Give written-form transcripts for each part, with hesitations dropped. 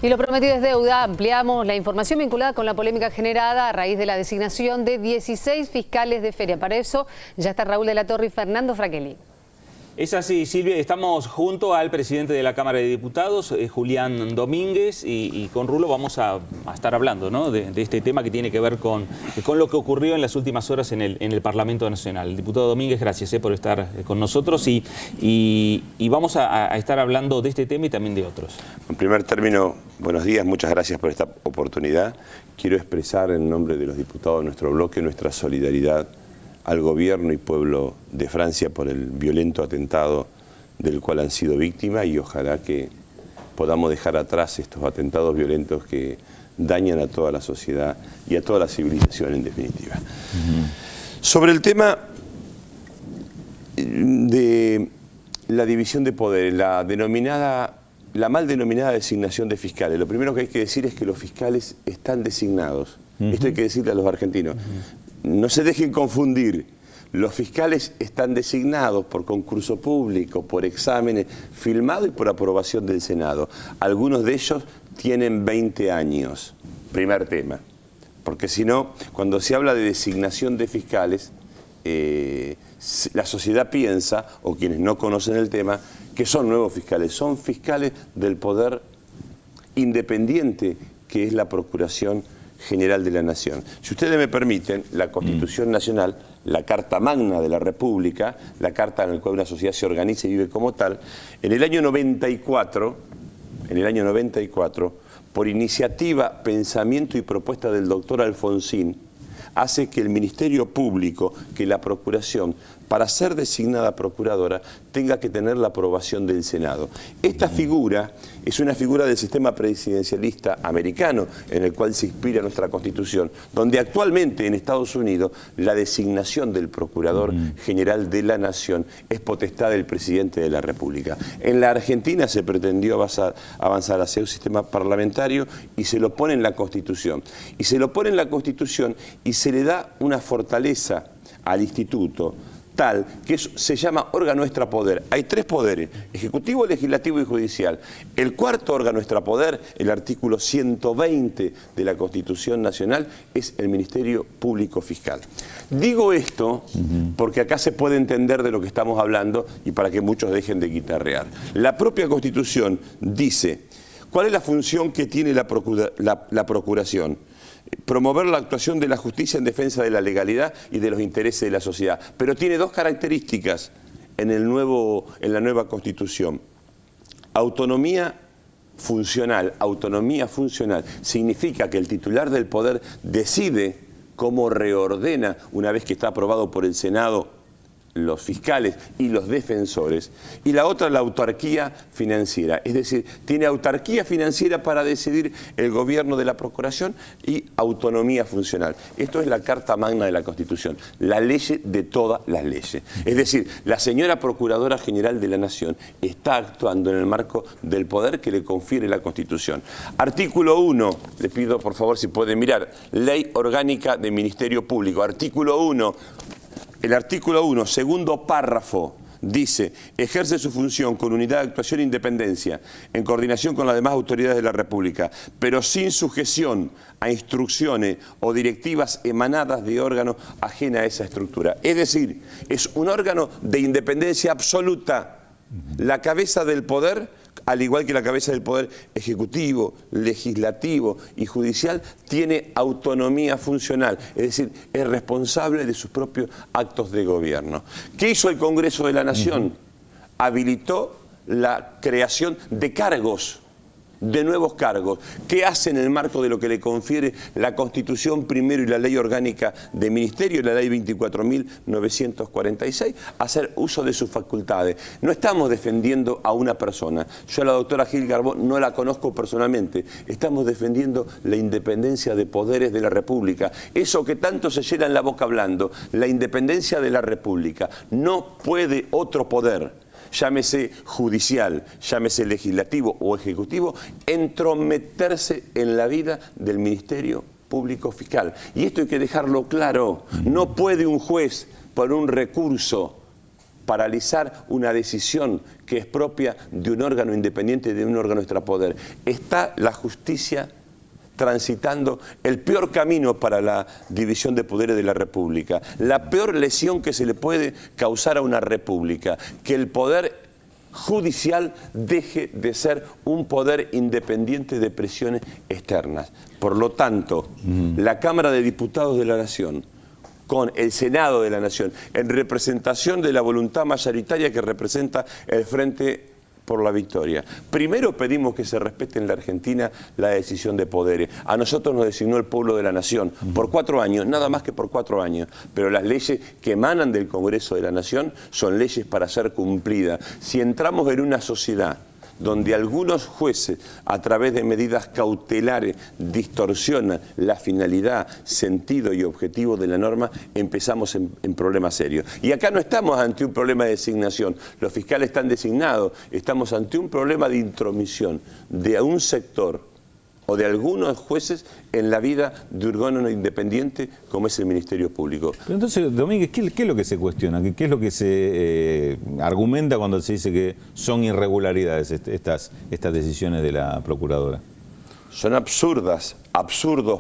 Y lo prometido es deuda. Ampliamos la información vinculada con la polémica generada a raíz de la designación de 16 fiscales de feria. Para eso ya está Raúl de la Torre y Fernando Fraquelli. Es así, Silvia, estamos junto al presidente de la Cámara de Diputados, Julián Domínguez, y con Rulo vamos a estar hablando, ¿no?, de este tema que tiene que ver con lo que ocurrió en las últimas horas en el Parlamento Nacional. El diputado Domínguez, gracias por estar con nosotros y vamos a estar hablando de este tema y también de otros. En primer término, buenos días, muchas gracias por esta oportunidad. Quiero expresar en nombre de los diputados de nuestro bloque nuestra solidaridad al gobierno y pueblo de Francia por el violento atentado del cual han sido víctimas, y ojalá que podamos dejar atrás estos atentados violentos que dañan a toda la sociedad y a toda la civilización en definitiva. Sobre el tema de la división de poderes, la mal denominada designación de fiscales, lo primero que hay que decir es que los fiscales están designados. Esto hay que decirle a los argentinos. No se dejen confundir, los fiscales están designados por concurso público, por exámenes filmados y por aprobación del Senado. Algunos de ellos tienen 20 años, primer tema. Porque si no, cuando se habla de designación de fiscales, la sociedad piensa, o quienes no conocen el tema, que son nuevos fiscales. Son fiscales del poder independiente que es la Procuración General de la Nación. Si ustedes me permiten, la Constitución Nacional, la Carta Magna de la República, la carta en la cual una sociedad se organiza y vive como tal, en el año 94, por iniciativa, pensamiento y propuesta del doctor Alfonsín, hace que el Ministerio Público, que la Procuración, para ser designada procuradora, tenga que tener la aprobación del Senado. Esta figura es una figura del sistema presidencialista americano, en el cual se inspira nuestra Constitución, donde actualmente en Estados Unidos la designación del Procurador General de la Nación es potestad del Presidente de la República. En la Argentina se pretendió avanzar hacia un sistema parlamentario y se lo pone en la Constitución. Y se lo pone en la Constitución y se le da una fortaleza al instituto tal que se llama órgano extrapoder. Hay tres poderes: ejecutivo, legislativo y judicial. El cuarto órgano extrapoder, el artículo 120 de la Constitución Nacional, es el Ministerio Público Fiscal. Digo esto porque acá se puede entender de lo que estamos hablando y para que muchos dejen de guitarrear. La propia Constitución dice cuál es la función que tiene la Procuración: promover la actuación de la justicia en defensa de la legalidad y de los intereses de la sociedad. Pero tiene dos características en la nueva Constitución. Autonomía funcional. Autonomía funcional significa que el titular del poder decide cómo reordena, una vez que está aprobado por el Senado, los fiscales y los defensores. Y la otra, la autarquía financiera. Es decir, tiene autarquía financiera para decidir el gobierno de la Procuración y autonomía funcional. Esto es la Carta Magna de la Constitución, la ley de todas las leyes. Es decir, la señora Procuradora General de la Nación está actuando en el marco del poder que le confiere la Constitución. Artículo 1, le pido por favor si pueden mirar, Ley Orgánica del Ministerio Público. Artículo 1. El artículo 1, segundo párrafo, dice: ejerce su función con unidad de actuación e independencia, en coordinación con las demás autoridades de la República, pero sin sujeción a instrucciones o directivas emanadas de órganos ajenas a esa estructura. Es decir, es un órgano de independencia absoluta. La cabeza del poder, al igual que la cabeza del poder ejecutivo, legislativo y judicial, tiene autonomía funcional, es decir, es responsable de sus propios actos de gobierno. ¿Qué hizo el Congreso de la Nación? Habilitó la creación de cargos, de nuevos cargos. ¿Qué hace en el marco de lo que le confiere la Constitución primero y la Ley Orgánica de Ministerio, la Ley 24.946? Hacer uso de sus facultades. No estamos defendiendo a una persona. Yo a la doctora Gil Garbó no la conozco personalmente. Estamos defendiendo la independencia de poderes de la República. Eso que tanto se llena en la boca hablando, la independencia de la República. No puede otro poder, llámese judicial, llámese legislativo o ejecutivo, entrometerse en la vida del Ministerio Público Fiscal. Y esto hay que dejarlo claro. No puede un juez, por un recurso paralizar una decisión que es propia de un órgano independiente, de un órgano extrapoder. Está la justicia transitando el peor camino para la división de poderes de la República, la peor lesión que se le puede causar a una república, que el poder judicial deje de ser un poder independiente de presiones externas. Por lo tanto, la Cámara de Diputados de la Nación, con el Senado de la Nación, en representación de la voluntad mayoritaria que representa el Frente por la Victoria. Primero pedimos que se respete en la Argentina la decisión de poderes. A nosotros nos designó el pueblo de la Nación por 4 años, nada más que por 4 años. Pero las leyes que emanan del Congreso de la Nación son leyes para ser cumplidas. Si entramos en una sociedad donde algunos jueces, a través de medidas cautelares, distorsionan la finalidad, sentido y objetivo de la norma, empezamos en problemas serios. Y acá no estamos ante un problema de designación, los fiscales están designados, estamos ante un problema de intromisión de un sector o de algunos jueces en la vida de un órgano independiente como es el Ministerio Público. Pero entonces, Domínguez, ¿qué es lo que se cuestiona? ¿Qué es lo que se argumenta cuando se dice que son irregularidades estas decisiones de la Procuradora? Son absurdos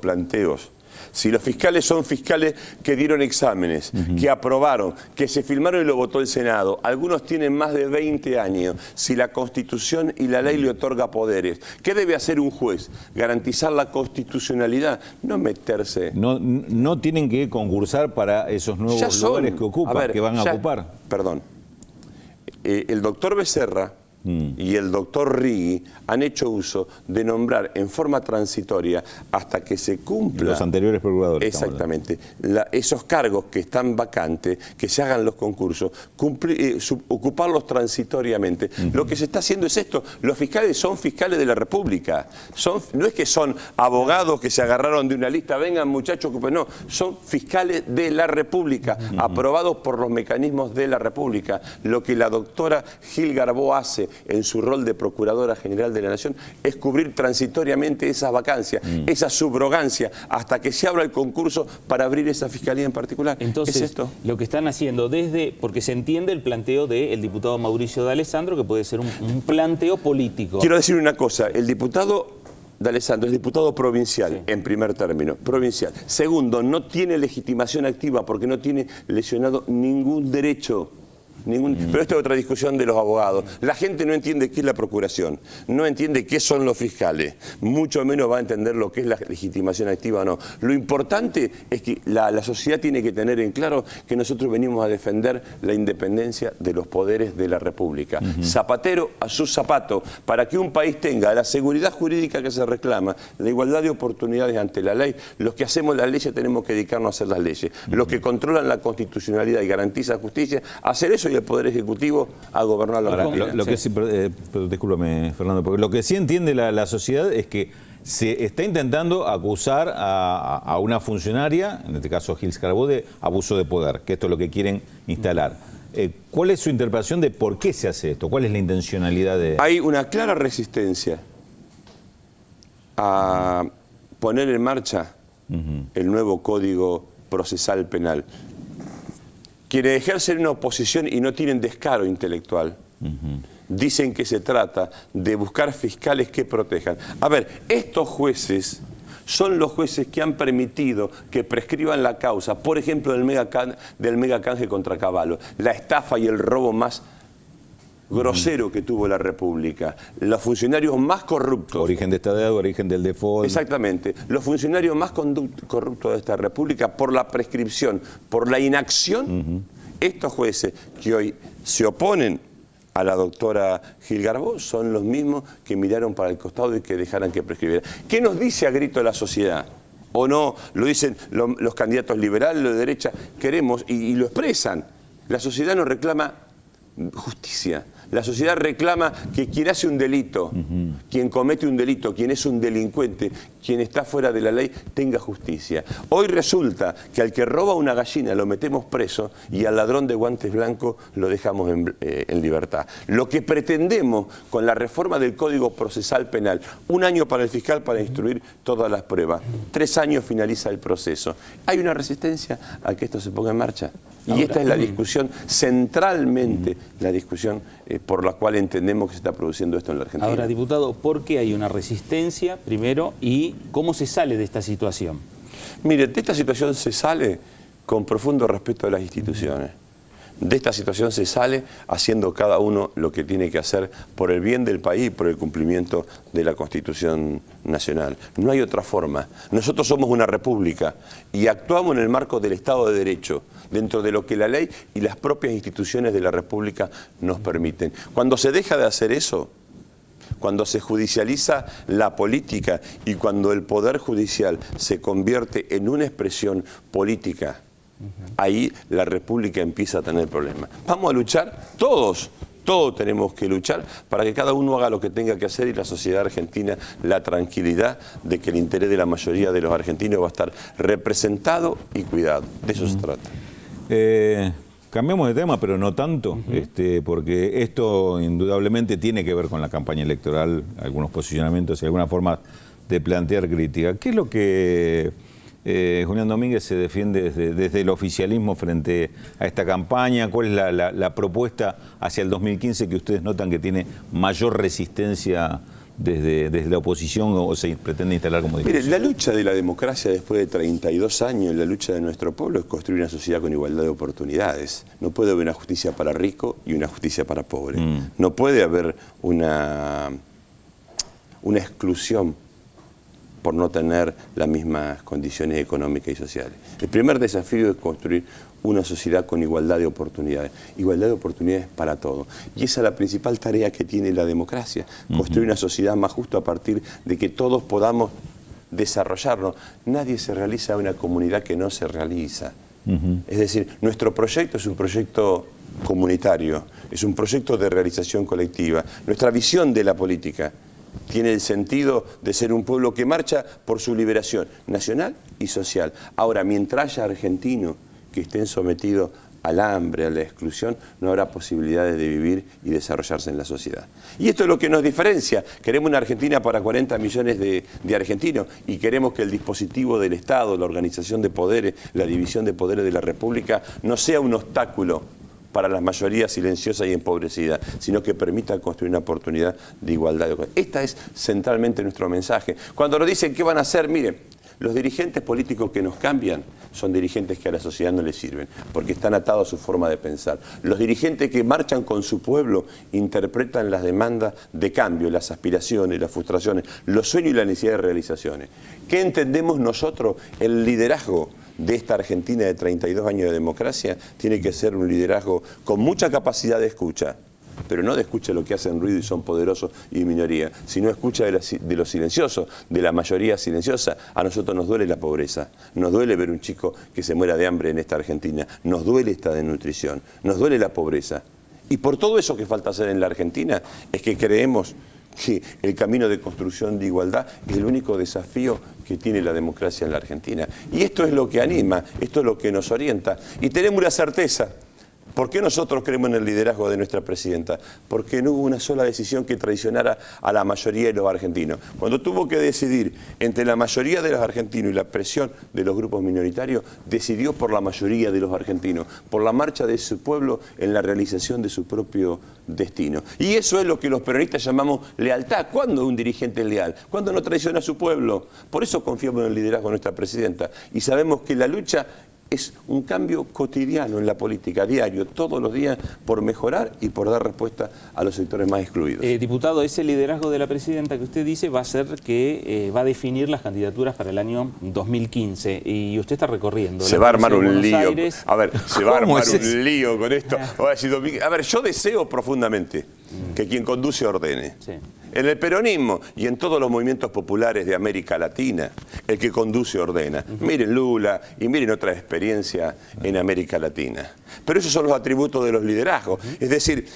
planteos. Si los fiscales son fiscales que dieron exámenes, que aprobaron, que se filmaron y lo votó el Senado, algunos tienen más de 20 años, si la Constitución y la ley le otorga poderes, ¿qué debe hacer un juez? Garantizar la constitucionalidad, no meterse. No tienen que concursar para esos nuevos lugares que ocupan, que van a ocupar. Perdón. El doctor Becerra y el doctor Rigui han hecho uso de nombrar en forma transitoria hasta que se cumpla. Los anteriores procuradores. Exactamente. Esos cargos que están vacantes, que se hagan los concursos, ocuparlos transitoriamente. Lo que se está haciendo es esto. Los fiscales son fiscales de la República. No es que son abogados que se agarraron de una lista, vengan muchachos, no. Son fiscales de la República, aprobados por los mecanismos de la República. Lo que la doctora Gil Garbó hace en su rol de Procuradora General de la Nación es cubrir transitoriamente esas vacancias, esa subrogancia, hasta que se abra el concurso para abrir esa fiscalía en particular. Entonces, ¿es esto? Lo que están haciendo porque se entiende el planteo del diputado Mauricio D'Alessandro, que puede ser un planteo político. Quiero decir una cosa, el diputado D'Alessandro es diputado provincial, en primer término, provincial. Segundo, no tiene legitimación activa porque no tiene lesionado ningún derecho. Pero esta es otra discusión de los abogados. La gente no entiende qué es la procuración, no entiende qué son los fiscales, mucho menos va a entender lo que es la legitimación activa o no. Lo importante es que la sociedad tiene que tener en claro que nosotros venimos a defender la independencia de los poderes de la República. Zapatero a su zapato, para que un país tenga la seguridad jurídica que se reclama, la igualdad de oportunidades ante la ley. Los que hacemos las leyes tenemos que dedicarnos a hacer las leyes. Los que controlan la constitucionalidad y garantizan justicia, hacer eso y el Poder Ejecutivo a gobernar la Argentina. Discúlpame, Fernando, porque lo que sí entiende la sociedad es que se está intentando acusar a una funcionaria, en este caso Gil Garbó, de abuso de poder, que esto es lo que quieren instalar. ¿Cuál es su interpretación de por qué se hace esto? ¿Cuál es la intencionalidad de...? Hay una clara resistencia a poner en marcha el nuevo Código Procesal Penal. Quienes ejercen una oposición y no tienen descaro intelectual, dicen que se trata de buscar fiscales que protejan. A ver, estos jueces son los jueces que han permitido que prescriban la causa, por ejemplo, del megacanje contra Cavallo, la estafa y el robo más grosero que tuvo la República, los funcionarios más corruptos. Origen de esta deuda, origen del default. Exactamente, los funcionarios más corruptos de esta República por la prescripción, por la inacción, estos jueces que hoy se oponen a la doctora Gil Garbó son los mismos que miraron para el costado y que dejaran que prescribiera. ¿Qué nos dice a grito la sociedad? ¿O no? Lo dicen los candidatos liberales, los de derecha, queremos y lo expresan. La sociedad nos reclama justicia. La sociedad reclama que quien hace un delito, quien comete un delito, quien es un delincuente, quien está fuera de la ley, tenga justicia. Hoy resulta que al que roba una gallina lo metemos preso y al ladrón de guantes blancos lo dejamos en libertad. Lo que pretendemos con la reforma del Código Procesal Penal, 1 año para el fiscal para instruir todas las pruebas, 3 años finaliza el proceso. ¿Hay una resistencia a que esto se ponga en marcha? Y esta es la discusión, centralmente la discusión por la cual entendemos que se está produciendo esto en la Argentina. Ahora, diputado, ¿por qué hay una resistencia, primero, y cómo se sale de esta situación? Mire, de esta situación se sale con profundo respeto a las instituciones. De esta situación se sale haciendo cada uno lo que tiene que hacer por el bien del país y por el cumplimiento de la Constitución Nacional. No hay otra forma. Nosotros somos una república y actuamos en el marco del Estado de Derecho, dentro de lo que la ley y las propias instituciones de la República nos permiten. Cuando se deja de hacer eso, cuando se judicializa la política y cuando el Poder Judicial se convierte en una expresión política, ahí la República empieza a tener problemas. Vamos a luchar todos tenemos que luchar para que cada uno haga lo que tenga que hacer y la sociedad argentina la tranquilidad de que el interés de la mayoría de los argentinos va a estar representado y cuidado. De eso se trata. Cambiamos de tema, pero no tanto, porque esto indudablemente tiene que ver con la campaña electoral, algunos posicionamientos y alguna forma de plantear crítica. ¿Qué es lo que Julián Domínguez se defiende desde el oficialismo frente a esta campaña? ¿Cuál es la propuesta hacia el 2015 que ustedes notan que tiene mayor resistencia desde la oposición o se pretende instalar como discurso? Mire, la lucha de la democracia después de 32 años, la lucha de nuestro pueblo es construir una sociedad con igualdad de oportunidades. No puede haber una justicia para rico y una justicia para pobre. No puede haber una exclusión por no tener las mismas condiciones económicas y sociales. El primer desafío es construir una sociedad con igualdad de oportunidades. Igualdad de oportunidades para todos. Y esa es la principal tarea que tiene la democracia. Construir una sociedad más justa a partir de que todos podamos desarrollarnos. Nadie se realiza en una comunidad que no se realiza. Es decir, nuestro proyecto es un proyecto comunitario, es un proyecto de realización colectiva. Nuestra visión de la política tiene el sentido de ser un pueblo que marcha por su liberación nacional y social. Ahora, mientras haya argentinos que estén sometidos al hambre, a la exclusión, no habrá posibilidades de vivir y desarrollarse en la sociedad. Y esto es lo que nos diferencia. Queremos una Argentina para 40 millones de argentinos y queremos que el dispositivo del Estado, la organización de poderes, la división de poderes de la República no sea un obstáculo para las mayorías silenciosas y empobrecidas, sino que permita construir una oportunidad de igualdad. Este es centralmente nuestro mensaje. Cuando nos dicen qué van a hacer, miren, los dirigentes políticos que nos cambian son dirigentes que a la sociedad no les sirven, porque están atados a su forma de pensar. Los dirigentes que marchan con su pueblo interpretan las demandas de cambio, las aspiraciones, las frustraciones, los sueños y la necesidad de realizaciones. ¿Qué entendemos nosotros? El liderazgo de esta Argentina de 32 años de democracia tiene que ser un liderazgo con mucha capacidad de escucha, pero no de escucha lo que hacen ruido y son poderosos y minoría, sino escucha de los silenciosos, de la mayoría silenciosa. A nosotros nos duele la pobreza, nos duele ver un chico que se muera de hambre en esta Argentina, nos duele esta desnutrición, nos duele la pobreza. Y por todo eso que falta hacer en la Argentina es que creemos que el camino de construcción de igualdad es el único desafío que tiene la democracia en la Argentina. Y esto es lo que anima, esto es lo que nos orienta. Y tenemos una certeza. ¿Por qué nosotros creemos en el liderazgo de nuestra presidenta? Porque no hubo una sola decisión que traicionara a la mayoría de los argentinos. Cuando tuvo que decidir entre la mayoría de los argentinos y la presión de los grupos minoritarios, decidió por la mayoría de los argentinos, por la marcha de su pueblo en la realización de su propio destino. Y eso es lo que los peronistas llamamos lealtad. ¿Cuándo un dirigente es leal? ¿Cuándo no traiciona a su pueblo? Por eso confiamos en el liderazgo de nuestra presidenta. Y sabemos que la lucha es un cambio cotidiano en la política, diario, todos los días, por mejorar y por dar respuesta a los sectores más excluidos. Diputado, ese liderazgo de la presidenta que usted dice va a ser que va a definir las candidaturas para el año 2015 y usted está recorriendo. Se va a armar un lío. A ver, se va a armar un lío con esto. A ver, yo deseo profundamente que quien conduce ordene. Sí. En el peronismo y en todos los movimientos populares de América Latina, el que conduce ordena. Miren Lula y miren otra experiencia en América Latina. Pero esos son los atributos de los liderazgos. Es decir,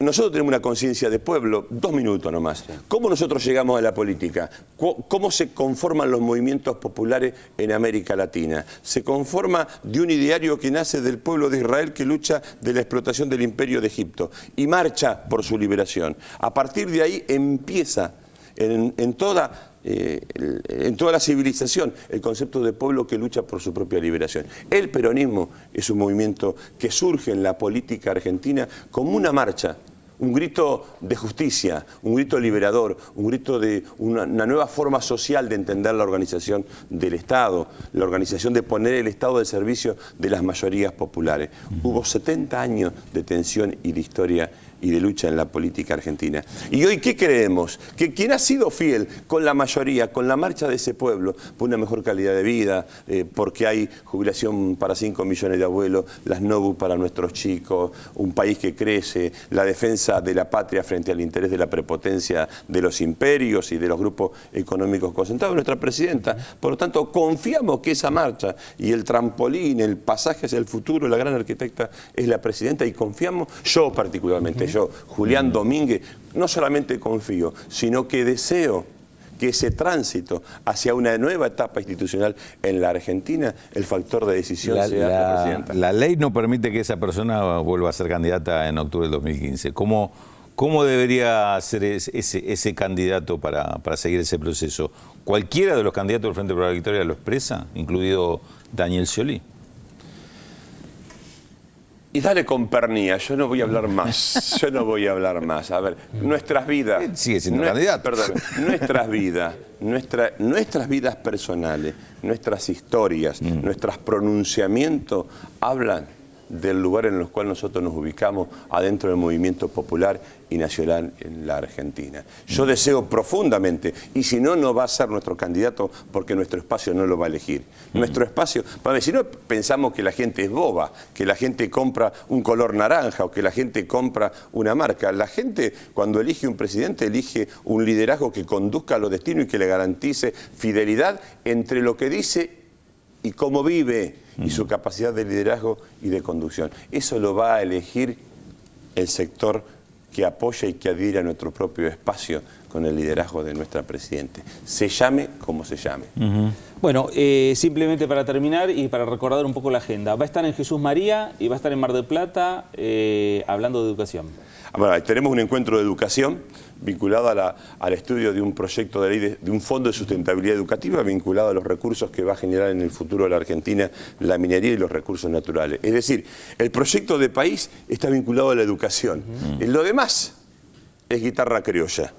nosotros tenemos una conciencia de pueblo, 2 minutos nomás. ¿Cómo nosotros llegamos a la política? ¿Cómo se conforman los movimientos populares en América Latina? Se conforma de un ideario que nace del pueblo de Israel que lucha de la explotación del imperio de Egipto y marcha por su liberación. A partir de ahí empieza en toda en toda la civilización, el concepto de pueblo que lucha por su propia liberación. El peronismo es un movimiento que surge en la política argentina como una marcha, un grito de justicia, un grito liberador, un grito de una nueva forma social de entender la organización del Estado, la organización de poner el Estado al servicio de las mayorías populares. Hubo 70 años de tensión y de historia y de lucha en la política argentina. Y hoy, ¿qué creemos? Que quien ha sido fiel con la mayoría, con la marcha de ese pueblo, por una mejor calidad de vida, porque hay jubilación para 5 millones de abuelos, las NOBU para nuestros chicos, un país que crece, la defensa de la patria frente al interés de la prepotencia de los imperios y de los grupos económicos concentrados, nuestra presidenta. Por lo tanto, confiamos que esa marcha y el trampolín, el pasaje hacia el futuro, la gran arquitecta es la presidenta, y confiamos, yo particularmente, yo, Julián Domínguez, no solamente confío, sino que deseo que ese tránsito hacia una nueva etapa institucional en la Argentina, el factor de decisión sea la presidenta. La ley no permite que esa persona vuelva a ser candidata en octubre del 2015. ¿Cómo debería ser ese candidato para seguir ese proceso? ¿Cualquiera de los candidatos del Frente para la Victoria lo expresa, incluido Daniel Scioli? Y dale con pernía, yo no voy a hablar más, yo no voy a hablar más. A ver, nuestras vidas... Sigue siendo candidato. Perdón, nuestras vidas personales, nuestras historias, nuestros pronunciamientos hablan del lugar en el cual nosotros nos ubicamos adentro del movimiento popular y nacional en la Argentina. Yo deseo profundamente, y si no, no va a ser nuestro candidato porque nuestro espacio no lo va a elegir. Nuestro espacio, para ver, si no pensamos que la gente es boba, que la gente compra un color naranja o que la gente compra una marca. La gente, cuando elige un presidente, elige un liderazgo que conduzca a los destinos y que le garantice fidelidad entre lo que dice y cómo vive, y su capacidad de liderazgo y de conducción. Eso lo va a elegir el sector que apoya y que adhiere a nuestro propio espacio con el liderazgo de nuestra presidenta. Se llame como se llame. Bueno, simplemente para terminar y para recordar un poco la agenda. Va a estar en Jesús María y va a estar en Mar del Plata hablando de educación. Bueno, tenemos un encuentro de educación vinculado al estudio de un proyecto de ley de un fondo de sustentabilidad educativa vinculado a los recursos que va a generar en el futuro de la Argentina la minería y los recursos naturales. Es decir, el proyecto de país está vinculado a la educación. Lo demás es guitarra criolla.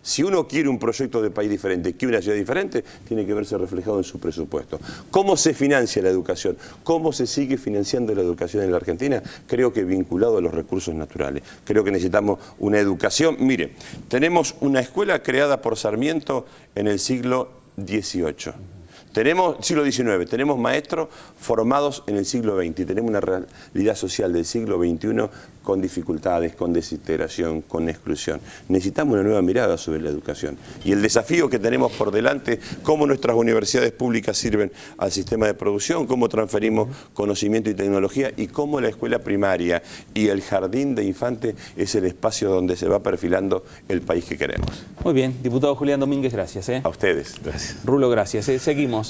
Si uno quiere un proyecto de país diferente, quiere una ciudad diferente, tiene que verse reflejado en su presupuesto. ¿Cómo se financia la educación? ¿Cómo se sigue financiando la educación en la Argentina? Creo que vinculado a los recursos naturales. Creo que necesitamos una educación. Mire, tenemos una escuela creada por Sarmiento en el siglo XVIII. Siglo XIX, tenemos maestros formados en el siglo XX y tenemos una realidad social del siglo XXI con dificultades, con desintegración, con exclusión. Necesitamos una nueva mirada sobre la educación. Y el desafío que tenemos por delante, cómo nuestras universidades públicas sirven al sistema de producción, cómo transferimos conocimiento y tecnología y cómo la escuela primaria y el jardín de infantes es el espacio donde se va perfilando el país que queremos. Muy bien, diputado Julián Domínguez, gracias. A ustedes. Gracias. Rulo, gracias. Seguimos.